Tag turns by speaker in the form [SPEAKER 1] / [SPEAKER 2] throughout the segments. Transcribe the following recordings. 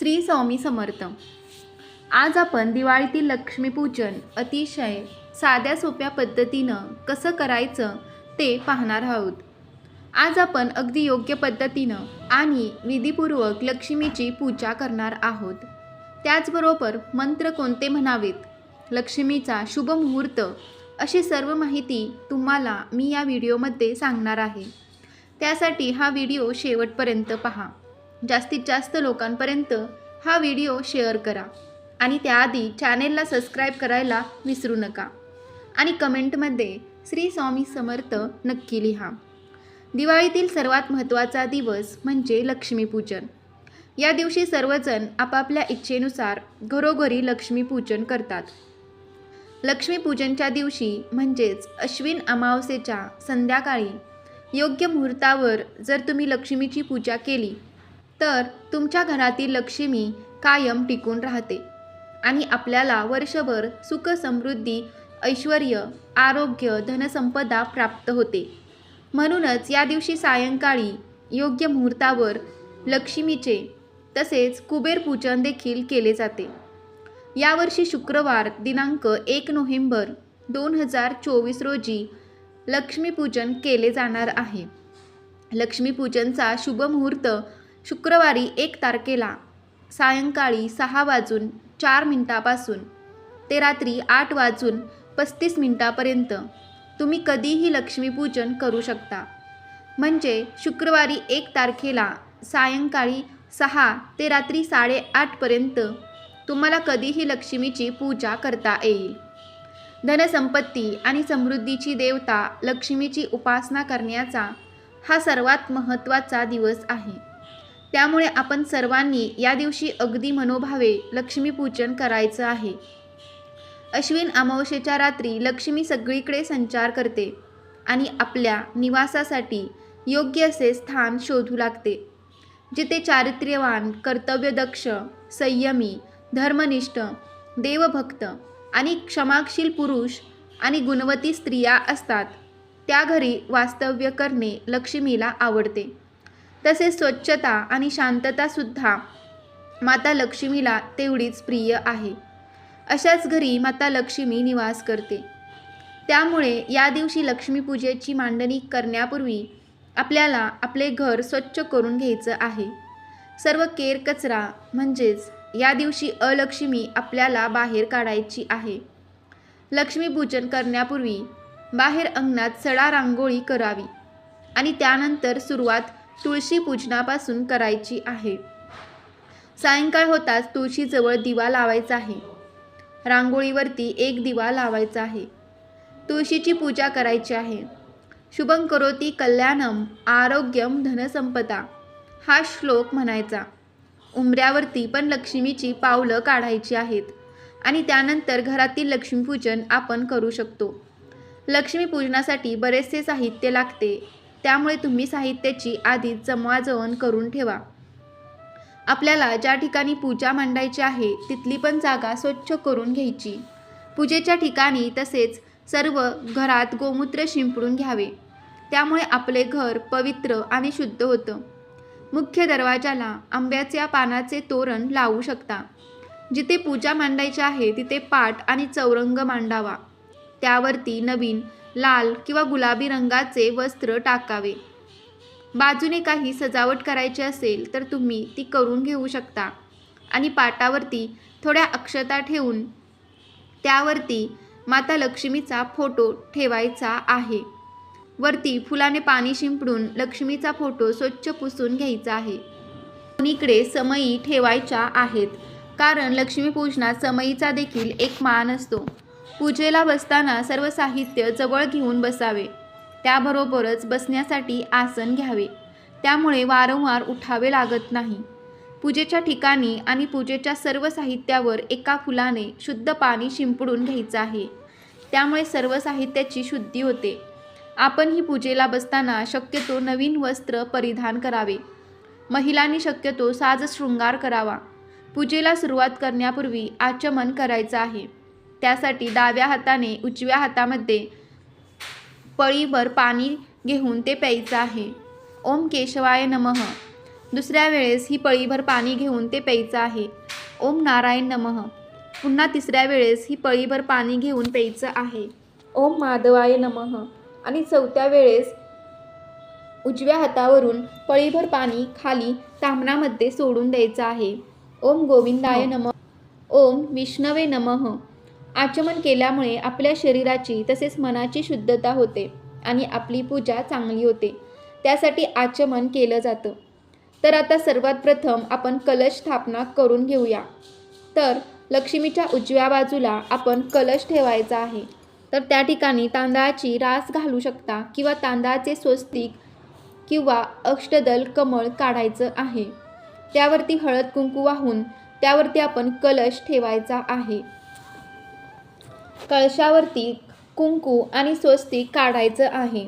[SPEAKER 1] श्री स्वामी समर्थ. आज आपण दिवाळीतील लक्ष्मीपूजन अतिशय साध्या सोप्या पद्धतीनं कसं करायचं ते पाहणार आहोत. आज आपण अगदी योग्य पद्धतीनं आणि विधीपूर्वक लक्ष्मीची पूजा करणार आहोत. त्याचबरोबर मंत्र कोणते म्हणावेत, लक्ष्मीचा शुभ मुहूर्त, अशी सर्व माहिती तुम्हाला मी या व्हिडिओमध्ये सांगणार आहे. त्यासाठी हा व्हिडिओ शेवटपर्यंत पहा. जास्तीत जास्त लोकांपर्यंत हा व्हिडिओ शेअर करा आणि त्याआधी चॅनेलला सबस्क्राईब करायला विसरू नका आणि कमेंटमध्ये श्री स्वामी समर्थ नक्की लिहा. दिवाळीतील सर्वात महत्त्वाचा दिवस म्हणजे लक्ष्मीपूजन. या दिवशी सर्वजण आपापल्या इच्छेनुसार घरोघरी लक्ष्मीपूजन करतात. लक्ष्मीपूजनच्या दिवशी म्हणजेच अश्विन अमावस्येच्या संध्याकाळी योग्य मुहूर्तावर जर तुम्ही लक्ष्मीची पूजा केली तर तुमच्या घरातील लक्ष्मी कायम टिकून राहते आणि आपल्याला वर्षभर सुख समृद्धी, ऐश्वर्य, आरोग्य, धनसंपदा प्राप्त होते. म्हणूनच या दिवशी सायंकाळी योग्य मुहूर्तावर लक्ष्मीचे तसेच कुबेर पूजन देखील केले जाते. यावर्षी शुक्रवार दिनांक 1 नोव्हेंबर 2024 रोजी लक्ष्मीपूजन केले जाणार आहे. लक्ष्मीपूजनचा शुभ मुहूर्त शुक्रवारी 1 तारखेला सायंकाळी 6:04 ते रात्री 8:35 तुम्ही कधीही लक्ष्मीपूजन करू शकता. म्हणजे शुक्रवारी 1 तारखेला सायंकाळी 6 ते रात्री 8:30 तुम्हाला कधीही लक्ष्मीची पूजा करता येईल. धनसंपत्ती आणि समृद्धीची देवता लक्ष्मीची उपासना करण्याचा हा सर्वात महत्त्वाचा दिवस आहे. त्यामुळे आपण सर्वांनी या दिवशी अगदी मनोभावे लक्ष्मीपूजन करायचं आहे. अश्विन अमावस्येच्या रात्री लक्ष्मी सगळीकडे संचार करते आणि आपल्या निवासासाठी योग्य असे स्थान शोधू लागते. जिथे चारित्र्यवान, कर्तव्यदक्ष, संयमी, धर्मनिष्ठ, देवभक्त आणि क्षमाशील पुरुष आणि गुणवती स्त्रिया असतात त्या घरी वास्तव्य करणे लक्ष्मीला आवडते. तसेच स्वच्छता आणि शांततासुद्धा माता लक्ष्मीला तेवढीच प्रिय आहे. अशाच घरी माता लक्ष्मी निवास करते. त्यामुळे या दिवशी लक्ष्मीपूजेची मांडणी करण्यापूर्वी आपल्याला आपले घर स्वच्छ करून घ्यायचं आहे. सर्व केर कचरा म्हणजेच या दिवशी अलक्ष्मी आपल्याला बाहेर काढायची आहे. लक्ष्मीपूजन करण्यापूर्वी बाहेर अंगणात सडा रांगोळी करावी आणि त्यानंतर सुरुवात तुळशी पूजनापासून करायची आहे. सायंकाळ होताच तुळशीजवळ दिवा लावायचा आहे. रांगोळीवरती एक दिवा लावायचा आहे. तुळशीची पूजा करायची आहे. शुभं करोती कल्याणम आरोग्यम धनसंपदा हा श्लोक म्हणायचा. उंबऱ्यावरती पण लक्ष्मीची पावलं काढायची आहेत आणि त्यानंतर घरातील लक्ष्मीपूजन आपण करू शकतो. लक्ष्मीपूजनासाठी बरेचसे साहित्य लागते. त्यामुळे तुम्ही साहित्याची आधीच जमवाजवण करून ठेवा. आपल्याला ज्या ठिकाणी पूजा मांडायची आहे तिथली पण जागा स्वच्छ करून घ्यायची. पूजेच्या ठिकाणी तसेच सर्व घरात गोमूत्र शिंपडून घ्यावे. त्यामुळे आपले घर पवित्र आणि शुद्ध होतं. मुख्य दरवाजाला आंब्याच्या पानाचे तोरण लावू शकता. जिथे पूजा मांडायची आहे तिथे पाट आणि चौरंग मांडावा. त्यावरती नवीन लाल किंवा गुलाबी रंगाचे वस्त्र टाकावे. बाजूने काही सजावट करायची असेल तर तुम्ही ती करून घेऊ शकता आणि पाटावरती थोड्या अक्षता ठेवून त्यावरती माता लक्ष्मीचा फोटो ठेवायचा आहे. वरती फुलाने पाणी शिंपडून लक्ष्मीचा फोटो स्वच्छ पुसून घ्यायचा आहे. दोन्हीकडे समई ठेवायच्या आहेत, कारण लक्ष्मीपूजनात समईचा देखील एक मान असतो. पूजेला बसताना सर्व साहित्य जवळ घेऊन बसावे. त्याबरोबरच बसण्यासाठी आसन घ्यावे. त्यामुळे वारंवार उठावे लागत नाही. पूजेच्या ठिकाणी आणि पूजेच्या सर्व साहित्यावर एका फुलाने शुद्ध पाणी शिंपडून घ्यायचं आहे. त्यामुळे सर्व साहित्याची शुद्धी होते. आपणही पूजेला बसताना शक्यतो नवीन वस्त्र परिधान करावे. महिलांनी शक्यतो साज शृंगार करावा. पूजेला सुरुवात करण्यापूर्वी आचमन करायचं आहे. त्यासाठी डाव्या हाताने उजव्या हातामध्ये पळीभर पाणी घेऊन ते प्यायचं आहे. ओम केशवाय नमः. दुसऱ्या वेळेस ही पळीभर पाणी घेऊन ते प्यायचं आहे. ओम नारायण नमः. पुन्हा तिसऱ्या वेळेस ही पळीभर पाणी घेऊन प्यायचं आहे. ओम माधवाय नमः. आणि चौथ्या वेळेस उजव्या हातावरून पळीभर पाणी खाली ताम्हणामध्ये सोडून द्यायचं आहे. ओम गोविंदाय नमः. ओम विष्णवे नमः. आचमन केल्यामुळे आपल्या शरीराची तसेच मनाची शुद्धता होते आणि आपली पूजा चांगली होते. त्यासाठी आचमन केलं जातं. तर आता सर्वात प्रथम आपण कलश स्थापना करून घेऊया. तर लक्ष्मीच्या उजव्या बाजूला आपण कलश ठेवायचा आहे. तर त्या ठिकाणी तांदळाची रास घालू शकता किंवा तांदळाचे स्वस्तिक किंवा अष्टदल कमळ काढायचं आहे. त्यावरती हळद कुंकू वाहून त्यावरती आपण कलश ठेवायचा आहे. कळशावरती कुंकू आणि स्वस्तिक काढायचं आहे.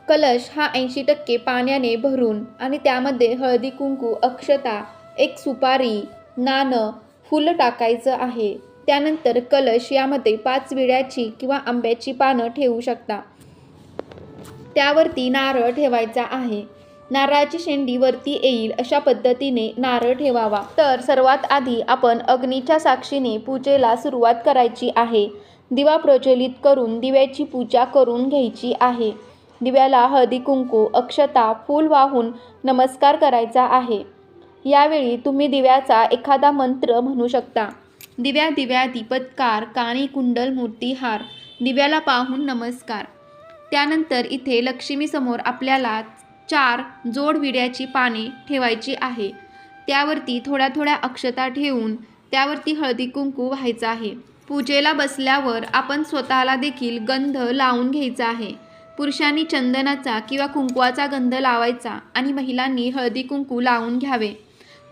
[SPEAKER 1] कलश हा 80% पाण्याने भरून आणि त्यामध्ये हळदी कुंकू, अक्षता, एक सुपारी, नाणं, फुलं टाकायचं आहे. त्यानंतर कलश यामध्ये 5 विड्याची किंवा आंब्याची पानं ठेवू शकता. त्यावरती नारळ ठेवायचा आहे. नारळाची शेंडी वरती येईल अशा पद्धतीने नारळ ठेवावा. तर सर्वात आधी आपण अग्नीच्या साक्षीने पूजेला सुरुवात करायची आहे. दिवा प्रज्वलित करून दिव्याची पूजा करून घ्यायची आहे. दिव्याला हळदी कुंकू, अक्षता, फूल वाहून नमस्कार करायचा आहे. यावेळी तुम्ही दिव्याचा एखादा मंत्र म्हणू शकता. दिव्या दिव्या दीपत्कार, काणी कुंडल मूर्तिहार. दिव्याला पाहून नमस्कार. त्यानंतर इथे लक्ष्मीसमोर आपल्याला 4 जोड विड्याची पाने ठेवायची आहे. त्यावरती थोड्या थोड्या अक्षता ठेवून त्यावरती हळदी कुंकू व्हायचं आहे. पूजेला बसल्यावर आपण स्वतःला देखील गंध लावून घ्यायचा आहे. पुरुषांनी चंदनाचा किंवा कुंकवाचा गंध लावायचा आणि महिलांनी हळदी कुंकू लावून घ्यावे.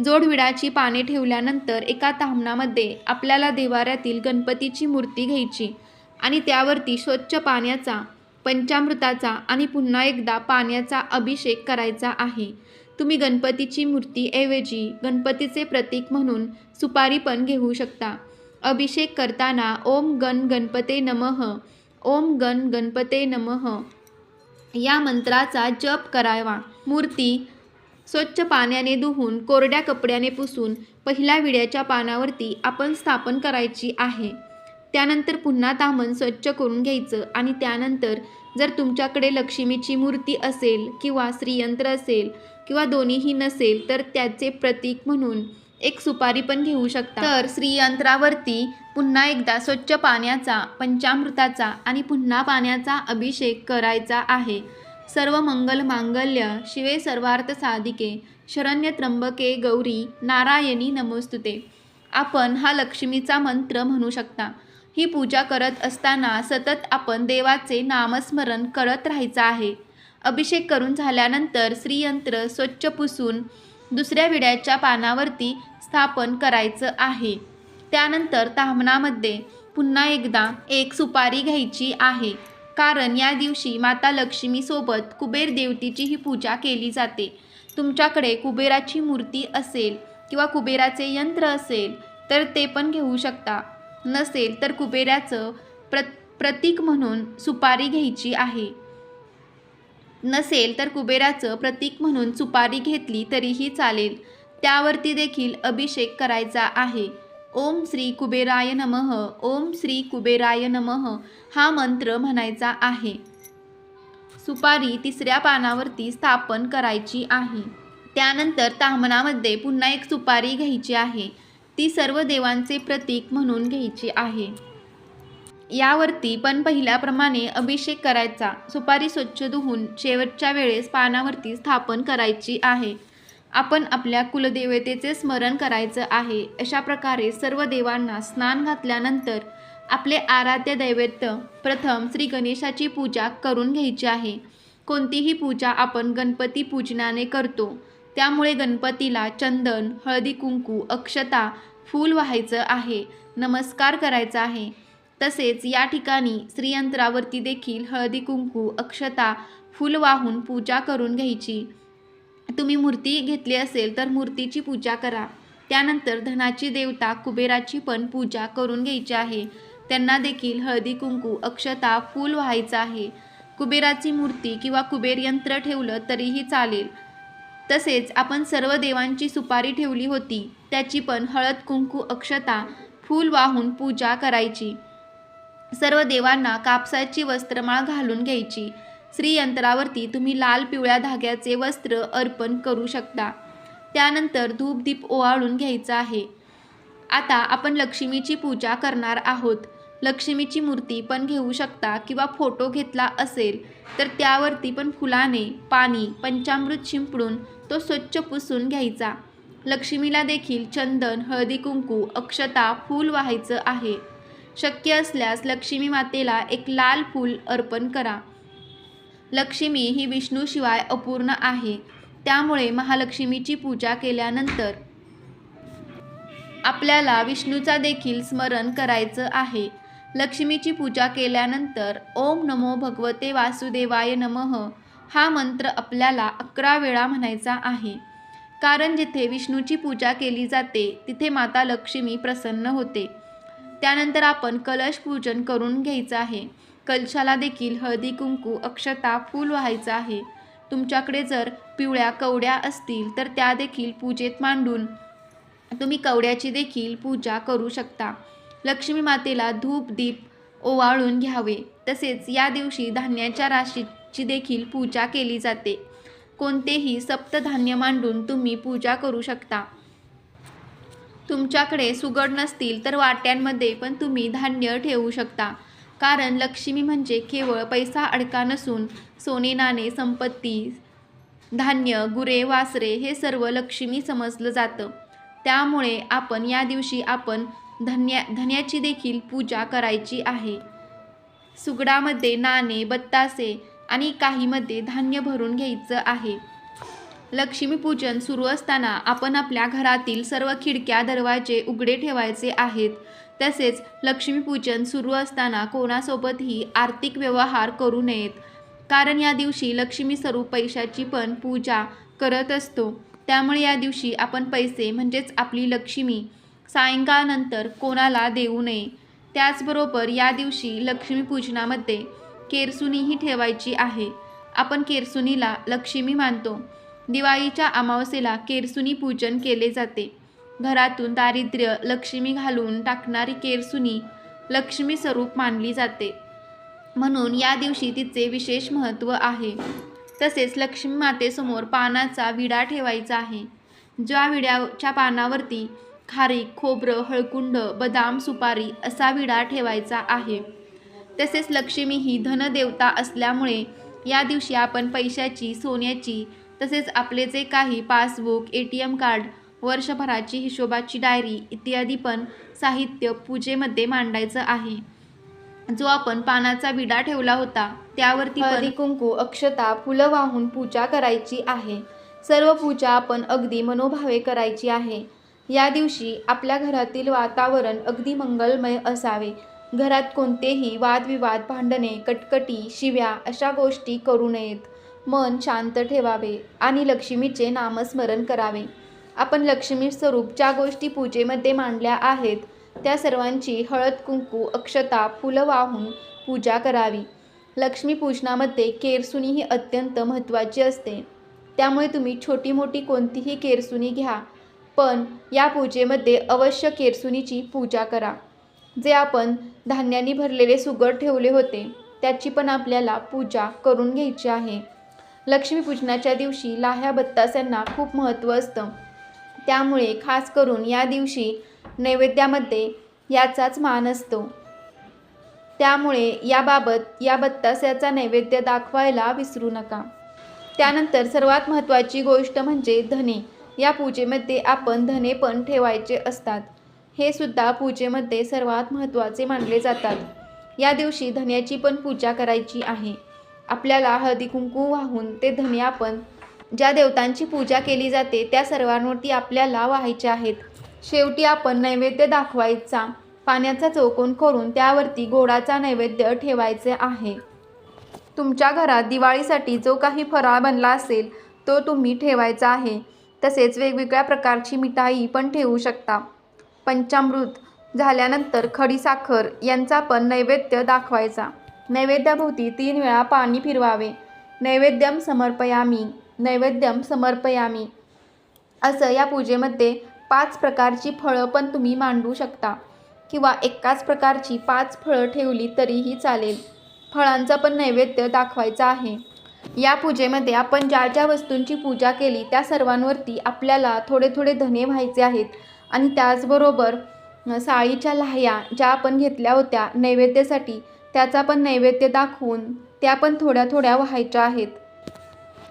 [SPEAKER 1] जोडविडाची पाने ठेवल्यानंतर एका ताम्हणामध्ये आपल्याला देवाऱ्यातील गणपतीची मूर्ती घ्यायची आणि त्यावरती स्वच्छ पाण्याचा, पंचामृताचा आणि पुन्हा एकदा पाण्याचा अभिषेक करायचा आहे. तुम्ही गणपतीची मूर्तीऐवजी गणपतीचे प्रतीक म्हणून सुपारी पण घेऊ शकता. अभिषेक करताना ओम गण गणपते नमः, ओम गण गणपते नमः या मंत्राचा जप करावा. मूर्ती स्वच्छ पाण्याने धुवून कोरड्या कपड्याने पुसून पहिल्या विड्याच्या पानावरती आपण स्थापन करायची आहे. त्यानंतर पुन्हा ताम्हण स्वच्छ करून घ्यायचं आणि त्यानंतर जर तुमच्याकडे लक्ष्मीची मूर्ती असेल किंवा श्रीयंत्र असेल किंवा दोन्हीही नसेल तर त्याचे प्रतीक म्हणून एक सुपारी पण घेऊ शकता. तर श्रीयंत्रावरती पुन्हा एकदा स्वच्छ पाण्याचा, पंचामृताचा आणि पुन्हा पाण्याचा अभिषेक करायचा आहे. सर्व मंगल मांगल्य शिवे सर्वार्थ साधिके शरण्य त्र्यंबके गौरी नारायणी नमोस्तुते. आपण हा लक्ष्मीचा मंत्र म्हणू शकता. ही पूजा करत असताना सतत आपण देवाचे नामस्मरण करत राहायचं आहे. अभिषेक करून झाल्यानंतर श्रीयंत्र स्वच्छ पुसून दुसऱ्या विड्याच्या पानावरती स्थापन करायचं आहे. त्यानंतर ताम्हणामध्ये पुन्हा एकदा एक सुपारी घ्यायची आहे. कारण या दिवशी माता लक्ष्मीसोबत कुबेर देवतेचीही पूजा केली जाते. तुमच्याकडे कुबेराची मूर्ती असेल किंवा कुबेराचे यंत्र असेल तर ते पण घेऊ शकता. नसेल तर कुबेराचं प्रतीक म्हणून सुपारी घ्यायची आहे. नसेल तर कुबेराचं प्रतीक म्हणून सुपारी घेतली तरीही चालेल. त्यावरती देखील अभिषेक करायचा आहे. ओम श्री कुबेराय नमः, ओम श्री कुबेराय नमः हा मंत्र म्हणायचा आहे. सुपारी तिसऱ्या पानावरती स्थापन करायची आहे. त्यानंतर ताम्हणामध्ये पुन्हा एक सुपारी घ्यायची आहे. ती सर्व देवांचे प्रतीक म्हणून घ्यायची आहे. यावरती पण पहिल्याप्रमाणे अभिषेक करायचा. सुपारी स्वच्छ धुवून शेवटच्या वेळेस पानावरती स्थापन करायची आहे. आपण आपल्या कुलदेवतेचे स्मरण करायचं आहे. अशा प्रकारे सर्व देवांना स्नान घातल्यानंतर आपले आराध्य दैवत प्रथम श्री गणेशाची पूजा करून घ्यायची आहे. कोणतीही पूजा आपण गणपती पूजनाने करतो. त्यामुळे गणपतीला चंदन, हळदी कुंकू, अक्षता, फूल वाहायचं आहे, नमस्कार करायचा आहे. तसेच या ठिकाणी श्रीयंत्रावरती देखील हळदी कुंकू, अक्षता, फूल वाहून पूजा करून घ्यायची. तुम्ही मूर्ती घेतली असेल तर मूर्तीची पूजा करा. त्यानंतर धनाची देवता कुबेराची पण पूजा करून घ्यायची आहे. त्यांना देखील हळदी कुंकू, अक्षता, फूल व्हायचं आहे. कुबेराची मूर्ती किंवा कुबेर यंत्र ठेवलं तरीही चालेल. तसेच आपण सर्व देवांची सुपारी ठेवली होती त्याची पण हळद कुंकू अक्षता फूल वाहून पूजा करायची. सर्व देवांना कापसाची वस्त्रमाळ घालून घ्यायची. श्रीयंत्रावरती तुम्ही लाल पिवळ्या धाग्याचे वस्त्र अर्पण करू शकता. त्यानंतर धूप दीप ओवाळून घ्यायचा आहे. आता आपण लक्ष्मीची पूजा करणार आहोत. लक्ष्मीची मूर्ती पण घेऊ शकता किंवा फोटो घेतला असेल तर त्यावरती पण फुलाने पाणी पंचामृत शिंपडून तो स्वच्छ पुसून घ्यायचा. लक्ष्मीला देखील चंदन हळदी कुंकू अक्षता फूल वाहायचं आहे. शक्य असल्यास लक्ष्मी मातेला एक लाल फूल अर्पण करा. लक्ष्मी ही विष्णूशिवाय अपूर्ण आहे. त्यामुळे महालक्ष्मीची पूजा केल्यानंतर आपल्याला विष्णूचा देखील स्मरण करायचं आहे. लक्ष्मीची पूजा केल्यानंतर ओम नमो भगवते वासुदेवाय नमः हा मंत्र आपल्याला 11 वेळा म्हणायचा आहे. कारण जिथे विष्णूची पूजा केली जाते तिथे माता लक्ष्मी प्रसन्न होते. त्यानंतर आपण कलश पूजन करून घ्यायचं आहे. कलशाला देखील हळदी कुंकू अक्षता फूल वाहायचं आहे. तुमच्याकडे जर पिवळ्या कवड्या असतील तर त्या देखील पूजेत मांडून तुम्ही कवड्याची देखील पूजा करू शकता. लक्ष्मी मातेला धूप दीप ओवाळून घ्यावे. तसेच या दिवशी धान्याच्या राशीची देखील पूजा केली जाते. कोणतेही सप्तधान्य मांडून तुम्ही पूजा करू शकता. तुमच्याकडे सुगड नसतील तर वाट्यांमध्ये पण तुम्ही धान्य ठेवू शकता. कारण लक्ष्मी म्हणजे केवळ पैसा अडका नसून सोने नाणे संपत्ती धान्य गुरे वासरे हे सर्व लक्ष्मी समजलं जातं. त्यामुळे आपण या दिवशी आपण धन्याची देखील पूजा करायची आहे. सुगडामध्ये नाणे बत्तासे आणि काहीमध्ये धान्य भरून घ्यायचं आहे. लक्ष्मीपूजन सुरू असताना आपण आपल्या घरातील सर्व खिडक्या दरवाजे उघडे ठेवायचे आहेत. तसेच लक्ष्मीपूजन सुरू असताना कोणासोबतही आर्थिक व्यवहार करू नयेत. कारण या दिवशी लक्ष्मी स्वरूप पैशाची पण पूजा करत असतो. त्यामुळे या दिवशी आपण पैसे म्हणजेच आपली लक्ष्मी सायंकाळनंतर कोणाला देऊ नये. त्याचबरोबर या दिवशी लक्ष्मीपूजनामध्ये केरसुणीही ठेवायची आहे. आपण केरसुणीला लक्ष्मी मानतो. दिवाळीच्या अमावस्येला केरसुणी पूजन केले जाते. घरातून दारिद्र्य लक्ष्मी घालून टाकणारी केरसुणी लक्ष्मी स्वरूप मानली जाते. म्हणून या दिवशी तिचे विशेष महत्त्व आहे. तसेच लक्ष्मी मातेसमोर पानाचा विडा ठेवायचा आहे. ज्या विड्याच्या पानावरती खारीक खोबरं हळकुंड बदाम सुपारी असा विडा ठेवायचा आहे. तसेच लक्ष्मी ही धनदेवता असल्यामुळे या दिवशी आपण पैशाची सोन्याची तसेच आपले जे काही पासबुक ATM कार्ड वर्षभराची हिशोबाची डायरी इत्यादी पण साहित्य पूजेमध्ये मांडायचं आहे. जो आपण पानाचा विडा ठेवला होता त्यावरती हळदी कुंकू अक्षता फुलं वाहून पूजा करायची आहे. सर्व पूजा आपण अगदी मनोभावे करायची आहे. या दिवशी आपल्या घरातील वातावरण अगदी मंगलमय असावे. घरात कोणतेही वादविवाद भांडणे कटकटी शिव्या अशा गोष्टी करू नयेत. मन शांत ठेवावे आणि लक्ष्मीचे नामस्मरण करावे. आपण लक्ष्मी स्वरूप ज्या गोष्टी पूजेमध्ये मांडल्या आहेत त्या सर्वांची हळद कुंकू अक्षता फुलं वाहून पूजा करावी. लक्ष्मी पूजनामध्ये केरसुणी ही अत्यंत महत्त्वाची असते. त्यामुळे तुम्ही छोटी मोठी कोणतीही केरसुणी घ्या, पण या पूजेमध्ये अवश्य केरसुणीची पूजा करा. जे आपण धान्यांनी भरलेले सुगड ठेवले होते त्याची पण आपल्याला पूजा करून घ्यायची आहे. लक्ष्मीपूजनाच्या दिवशी लाह्या बत्तास्यांना खूप महत्त्व असतं. त्यामुळे खास करून या दिवशी नैवेद्यामध्ये याचाच मान असतो. त्यामुळे याबाबत या बत्तास्याचा नैवेद्य दाखवायला विसरू नका. त्यानंतर सर्वात महत्त्वाची गोष्ट म्हणजे धने. या पूजेमध्ये आपण धने पण ठेवायचे असतात. हे सुद्धा पूजेमध्ये सर्वात महत्त्वाचे मानले जातात. या दिवशी धन्याची पण पूजा करायची आहे. आपल्याला हळदी कुंकू वाहून ते धने आपण ज्या देवतांची पूजा केली जाते त्या सर्वांवरती आपल्याला वाहायचे आहेत. शेवटी आपण नैवेद्य दाखवायचा. पाण्याचा चौकोन करून त्यावरती गोडाचा नैवेद्य ठेवायचे आहे. तुमच्या घरात दिवाळीसाठी जो काही फराळ बनला असेल तो तुम्ही ठेवायचा आहे. तसेच वेगवेगळ्या प्रकारची मिठाई पण ठेवू शकता. पंचामृत झाल्यानंतर खडीसाखर यांचा पण नैवेद्य दाखवायचा. नैवेद्याभोवती 3 वेळा पाणी फिरवावे. नैवेद्यम समर्पयामी नैवेद्यम समर्पयामी. असं या पूजेमध्ये 5 प्रकारची फळं पण तुम्ही मांडू शकता किंवा एकाच प्रकारची 5 फळं ठेवली तरीही चालेल. फळांचा पण नैवेद्य दाखवायचा आहे. या पूजेमध्ये आपण ज्या ज्या वस्तूंची पूजा केली त्या सर्वांवरती आपल्याला थोडे थोडे धने व्हायचे आहेत आणि त्याचबरोबर साळीच्या लाह्या ज्या आपण घेतल्या होत्या नैवेद्यासाठी त्याचा पण नैवेद्य दाखवून त्या पण थोड्या थोड्या व्हायच्या आहेत.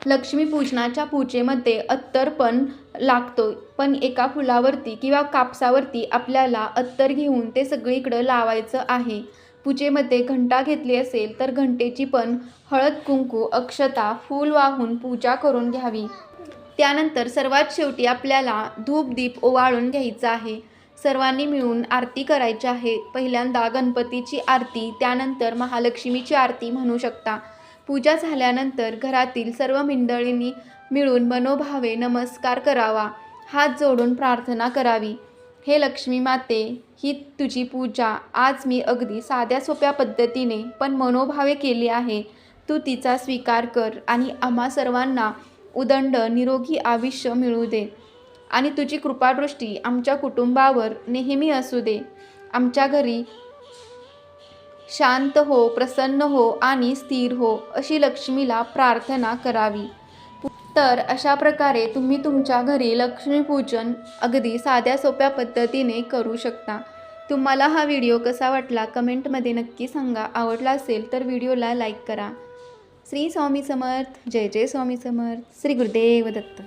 [SPEAKER 1] लक्ष्मीपूजनाच्या पूजेमध्ये अत्तर पण लागतो, पण एका फुलावरती किंवा कापसावरती आपल्याला अत्तर घेऊन ते सगळीकडं लावायचं आहे. पूजेमध्ये घंटा घेतली असेल तर घंटेची पण हळद कुंकू अक्षता फूल वाहून पूजा करून घ्यावी. त्यानंतर सर्वात शेवटी आपल्याला धूप दीप ओवाळून घ्यायचं आहे. सर्वांनी मिळून आरती करायची आहे. पहिल्यांदा गणपतीची आरती, त्यानंतर महालक्ष्मीची आरती म्हणू शकता. पूजा झाल्यानंतर घरातील सर्व मंडळींनी मिळून मनोभावे नमस्कार करावा, हात जोडून प्रार्थना करावी. हे लक्ष्मी माते, ही तुझी पूजा आज मी अगदी साध्या सोप्या पद्धतीने पण मनोभावे केली आहे. तू तिचा स्वीकार कर आणि आम्हा सर्वांना उदंड निरोगी आयुष्य मिळू दे आणि तुझी कृपादृष्टी आमच्या कुटुंबावर नेहमी असू दे. आमच्या घरी शांत हो, प्रसन्न हो आणि स्थिर हो, अशी लक्ष्मीला प्रार्थना करावी. तर अशा प्रकारे तुम्ही तुमच्या घरी लक्ष्मीपूजन अगदी साध्या सोप्या पद्धतीने करू शकता. तुम्हाला हा व्हिडिओ कसा वाटला कमेंटमध्ये नक्की सांगा. आवडला असेल तर व्हिडिओला लाईक करा. श्री स्वामी समर्थ. जय जय स्वामी समर्थ. श्री गुरुदेव दत्त.